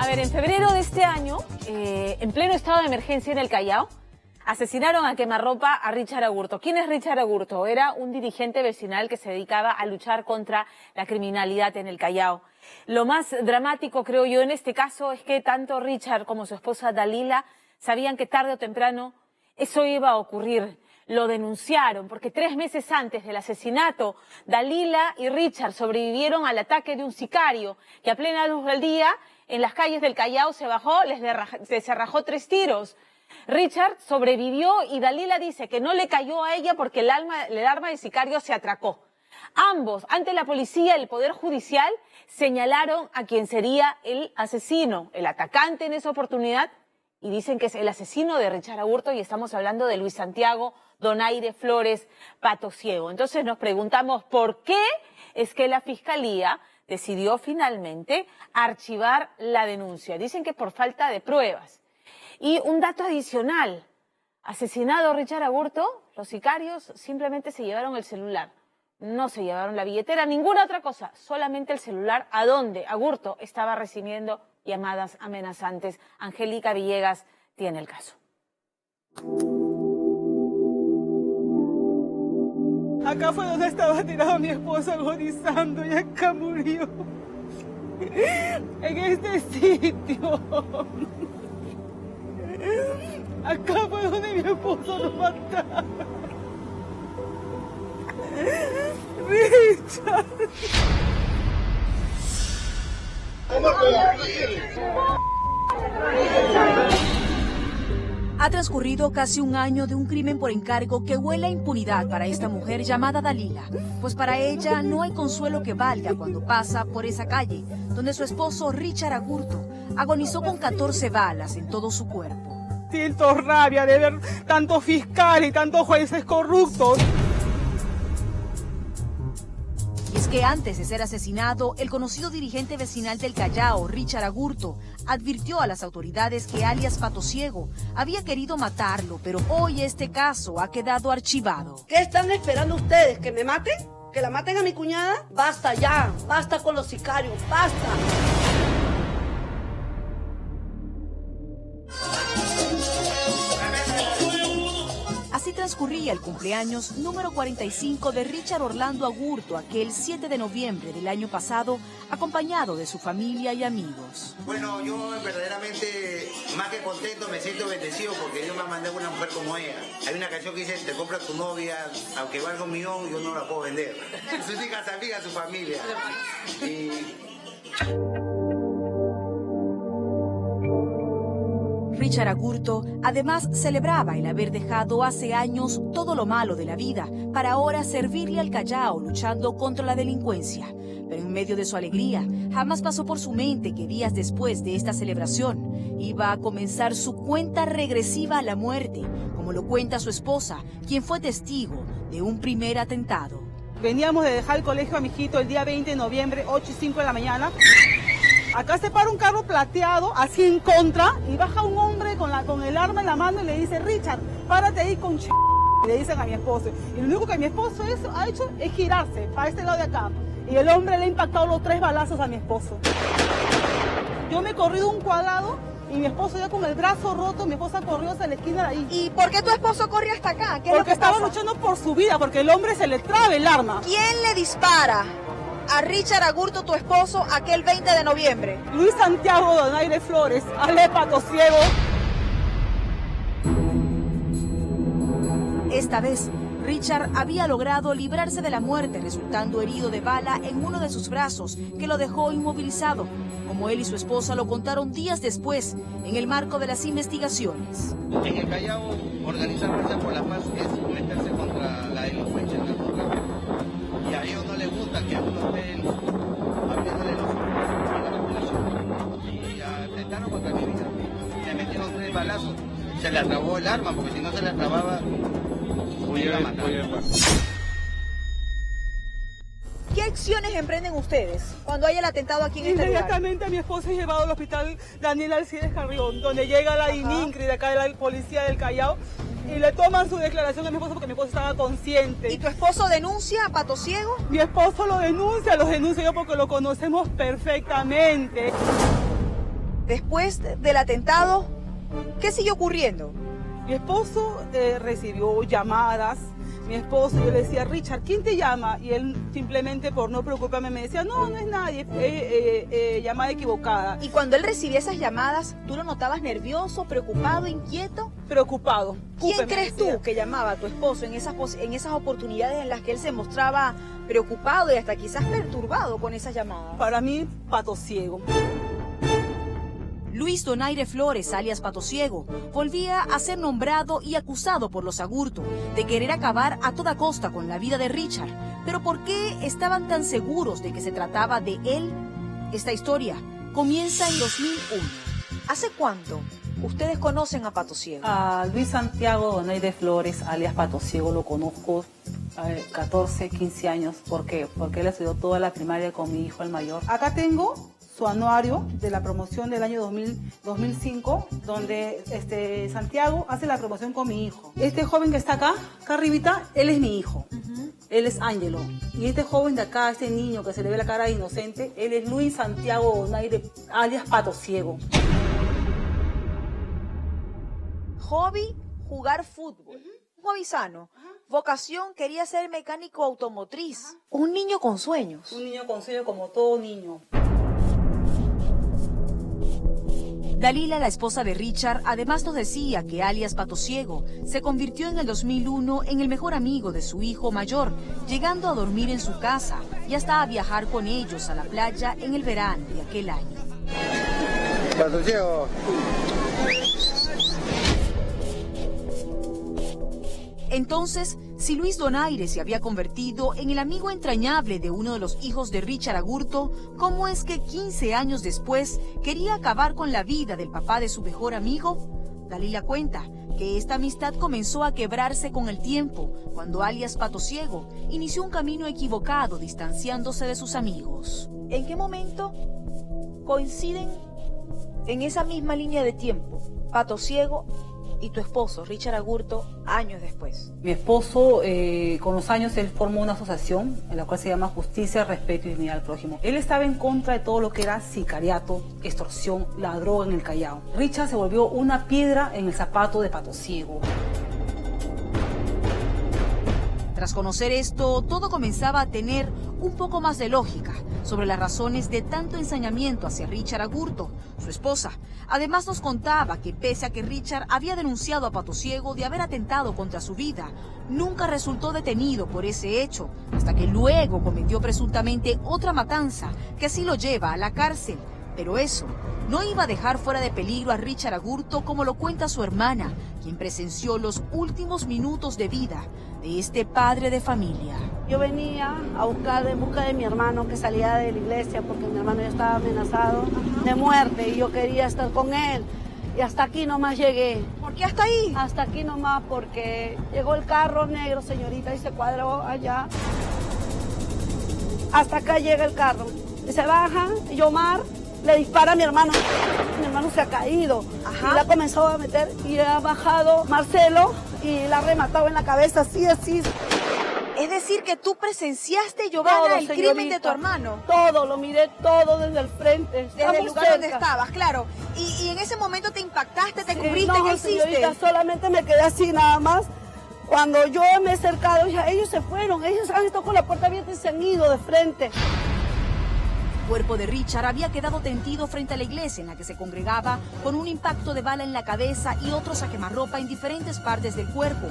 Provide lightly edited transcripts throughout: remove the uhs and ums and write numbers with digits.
ver, en febrero de este año, en pleno estado de emergencia en el Callao, asesinaron a quemarropa a Richard Agurto. ¿Quién es Richard Agurto? Era un dirigente vecinal que se dedicaba a luchar contra la criminalidad en el Callao. Lo más dramático, creo yo, en este caso es que tanto Richard como su esposa Dalila sabían que tarde o temprano eso iba a ocurrir. Lo denunciaron porque 3 meses antes del asesinato, Dalila y Richard sobrevivieron al ataque de un sicario que a plena luz del día en las calles del Callao se bajó, se arrajó 3 tiros. Richard sobrevivió y Dalila dice que no le cayó a ella porque el arma del sicario se atracó. Ambos, ante la policía y el Poder Judicial, señalaron a quien sería el asesino, el atacante en esa oportunidad, y dicen que es el asesino de Richard Agurto, y estamos hablando de Luis Santiago Donaire Flores Patosiego. Entonces nos preguntamos por qué es que la Fiscalía decidió finalmente archivar la denuncia. Dicen que por falta de pruebas. Y un dato adicional, asesinado Richard Agurto, los sicarios simplemente se llevaron el celular. No se llevaron la billetera, ninguna otra cosa, solamente el celular, a donde Agurto estaba recibiendo llamadas amenazantes. Angélica Villegas tiene el caso. Acá fue donde estaba tirado mi esposo agonizando y acá murió. En este sitio. Acá fue donde mi esposo lo mataron. Richard. Ha transcurrido casi un año de un crimen por encargo que huele a impunidad para esta mujer llamada Dalila, pues para ella no hay consuelo que valga cuando pasa por esa calle donde su esposo Richard Agurto agonizó con 14 balas en todo su cuerpo. Siento rabia de ver tantos fiscales y tantos jueces corruptos. Es que antes de ser asesinado, el conocido dirigente vecinal del Callao, Richard Agurto, advirtió a las autoridades que alias Patosiego había querido matarlo, pero hoy este caso ha quedado archivado. ¿Qué están esperando ustedes? ¿Que me maten? ¿Que la maten a mi cuñada? Basta ya, basta con los sicarios, basta. Así transcurría el cumpleaños número 45 de Richard Orlando Agurto, aquel 7 de noviembre del año pasado, acompañado de su familia y amigos. Bueno, yo verdaderamente, más que contento, me siento bendecido porque Dios me ha mandado una mujer como ella. Hay una canción que dice, te compras tu novia, aunque valga $1 millón, yo no la puedo vender. Sus hijas, amigas, su familia. Richard Agurto además celebraba el haber dejado hace años todo lo malo de la vida para ahora servirle al Callao luchando contra la delincuencia. Pero en medio de su alegría, jamás pasó por su mente que días después de esta celebración iba a comenzar su cuenta regresiva a la muerte, como lo cuenta su esposa, quien fue testigo de un primer atentado. Veníamos de dejar el colegio a mi hijito el día 20 de noviembre, 8:05 de la mañana. Acá se para un carro plateado, así en contra, y baja un hombre con el arma en la mano y le dice, Richard, párate ahí con ch... Y le dicen a mi esposo. Y lo único que mi esposo ha hecho es girarse para este lado de acá. Y el hombre le ha impactado los 3 balazos a mi esposo. Yo me he corrido un cuadrado y mi esposo ya con el brazo roto, mi esposa corrió hacia la esquina de ahí. ¿Y por qué tu esposo corrió hasta acá? ¿Qué es porque lo que estaba pasa? luchando por su vida, porque el hombre se le traba el arma. ¿Quién le dispara a Richard Agurto, tu esposo, aquel 20 de noviembre? Luis Santiago Donaire Flores, alias Patosiego. Esta vez, Richard había logrado librarse de la muerte resultando herido de bala en uno de sus brazos que lo dejó inmovilizado, como él y su esposa lo contaron días después en el marco de las investigaciones. En el Callao, organizar Fuerza por la Paz es meterse contra la delincuencia en el narcotráfico. Y a ellos no les gusta que uno esté abriéndole los ojos a la población. Y atentaron contra mi vida. Le metieron 3 balazos. Se le acabó el arma, porque si no se le acababa, me iba a matar. ¿Qué acciones emprenden ustedes cuando hay el atentado aquí en este lugar? Inmediatamente a mi esposa es llevado al hospital Daniel Alcides Carrión, donde llega la ININCRI de acá de la policía del Callao, y le toman su declaración a mi esposo porque mi esposo estaba consciente. ¿Y tu esposo denuncia a Patosiego? Mi esposo lo denuncio yo porque lo conocemos perfectamente. Después del atentado, ¿qué siguió ocurriendo? Mi esposo recibió llamadas. Mi esposo, yo le decía, Richard, ¿quién te llama? Y él simplemente por no preocuparme me decía, no, no es nadie, llamada equivocada. Y cuando él recibía esas llamadas, ¿tú lo notabas nervioso, preocupado, inquieto? Preocupado. ¿Quién crees tú que llamaba a tu esposo en esas oportunidades en las que él se mostraba preocupado y hasta quizás perturbado con esas llamadas? Para mí, Pato Ciego. Luis Donaire Flores, alias Pato Ciego, volvía a ser nombrado y acusado por los Agurto de querer acabar a toda costa con la vida de Richard. Pero ¿por qué estaban tan seguros de que se trataba de él? Esta historia comienza en 2001. ¿Hace cuánto ustedes conocen a Pato Ciego? A Luis Santiago Donaire Flores, alias Pato Ciego, lo conozco 14, 15 años. ¿Por qué? Porque él estudió toda la primaria con mi hijo el mayor. Acá tengo su anuario de la promoción del año 2005, donde Santiago hace la promoción con mi hijo. Este joven que está acá arribita, él es mi hijo. Él es Ángelo. Y este joven de acá, este niño que se le ve la cara inocente, él es Luis Santiago Donaire, alias Pato Ciego. Hobby, jugar fútbol. Un hobby sano. Vocación, quería ser mecánico automotriz. Un niño con sueños. Un niño con sueños como todo niño. Dalila, la esposa de Richard, además nos decía que alias Pato Ciego se convirtió en el 2001 en el mejor amigo de su hijo mayor, llegando a dormir en su casa y hasta a viajar con ellos a la playa en el verano de aquel año. Pato Ciego. Entonces, si Luis Donaire se había convertido en el amigo entrañable de uno de los hijos de Richard Agurto, ¿cómo es que 15 años después quería acabar con la vida del papá de su mejor amigo? Dalila cuenta que esta amistad comenzó a quebrarse con el tiempo, cuando alias Pato Ciego inició un camino equivocado distanciándose de sus amigos. ¿En qué momento coinciden en esa misma línea de tiempo Pato Ciego y tu esposo, Richard Agurto, años después? Mi esposo, con los años, él formó una asociación en la cual se llama Justicia, Respeto y Dignidad al Prójimo. Él estaba en contra de todo lo que era sicariato, extorsión, la droga en el Callao. Richard se volvió una piedra en el zapato de Pato Ciego. Tras conocer esto, todo comenzaba a tener un poco más de lógica sobre las razones de tanto ensañamiento hacia Richard Agurto, su esposa. Además nos contaba que pese a que Richard había denunciado a Pato Ciego de haber atentado contra su vida, nunca resultó detenido por ese hecho, hasta que luego cometió presuntamente otra matanza que así lo lleva a la cárcel. Pero eso no iba a dejar fuera de peligro a Richard Agurto, como lo cuenta su hermana, quien presenció los últimos minutos de vida de este padre de familia. Yo venía en busca de mi hermano que salía de la iglesia porque mi hermano ya estaba amenazado de muerte y yo quería estar con él. Y hasta aquí nomás llegué. ¿Por qué hasta ahí? Hasta aquí nomás porque llegó el carro negro, señorita, y se cuadró allá. Hasta acá llega el carro. Y se baja, y Omar le dispara a mi hermano. Mi hermano se ha caído. Ajá. Y la comenzó a meter y ha bajado Marcelo y la ha rematado en la cabeza, así. Es decir, que tú presenciaste, Giovanna, el crimen de tu hermano. Todo, lo miré todo desde el frente. Desde el lugar donde estabas, claro. Y en ese momento te impactaste, te cubriste, no, ¿qué hiciste? Señorita, solamente me quedé así nada más. Cuando yo me he acercado, ya ellos se fueron. Ellos han estado con la puerta abierta y se han ido de frente. El cuerpo de Richard había quedado tendido frente a la iglesia en la que se congregaba, con un impacto de bala en la cabeza y otros a quemarropa en diferentes partes del cuerpo.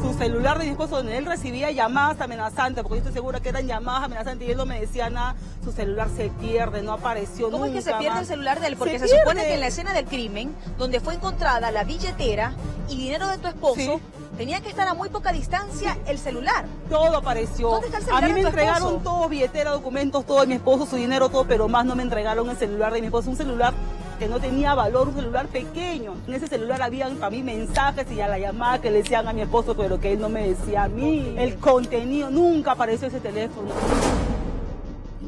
Su celular de mi esposo, donde él recibía llamadas amenazantes, porque yo estoy segura que eran llamadas amenazantes y él no me decía nada, su celular se pierde, no apareció nunca. ¿Cómo es que se pierde el celular de él? Porque se pierde. supone que en la escena del crimen, donde fue encontrada la billetera y dinero de tu esposo, Sí. tenía que estar a muy poca distancia el celular. Todo apareció. ¿Dónde está el celular A mí de me tu entregaron esposo? todo, billetera, documentos, todo de mi esposo, su dinero, todo, pero más no me entregaron el celular de mi esposo. Un celular que no tenía valor, un celular pequeño. En ese celular habían para mí mensajes y a la llamada que le decían a mi esposo, pero que él no me decía a mí. El contenido, nunca apareció ese teléfono.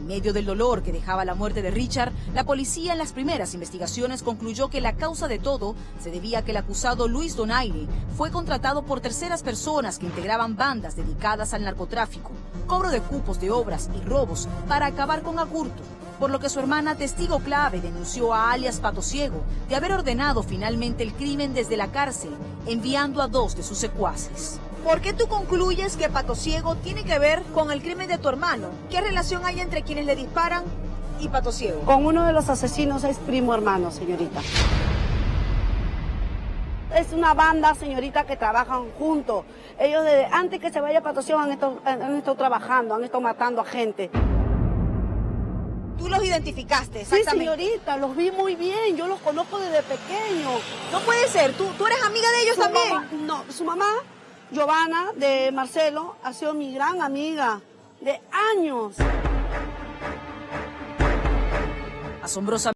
En medio del dolor que dejaba la muerte de Richard, la policía en las primeras investigaciones concluyó que la causa de todo se debía a que el acusado Luis Donaire fue contratado por terceras personas que integraban bandas dedicadas al narcotráfico, cobro de cupos de obras y robos para acabar con Agurto, por lo que su hermana, testigo clave, denunció a alias Pato Ciego de haber ordenado finalmente el crimen desde la cárcel, enviando a 2 de sus secuaces. ¿Por qué tú concluyes que Pato Ciego tiene que ver con el crimen de tu hermano? ¿Qué relación hay entre quienes le disparan y Pato Ciego? Con uno de los asesinos es primo hermano, señorita. Es una banda, señorita, que trabajan juntos. Ellos desde antes que se vaya Pato Ciego han estado trabajando, han estado matando a gente. ¿Tú los identificaste Sí, exactamente? señorita, los vi muy bien, yo los conozco desde pequeño. No puede ser, ¿tú eres amiga de ellos también? No, su mamá, Giovanna, de Marcelo, ha sido mi gran amiga de años. Asombrosa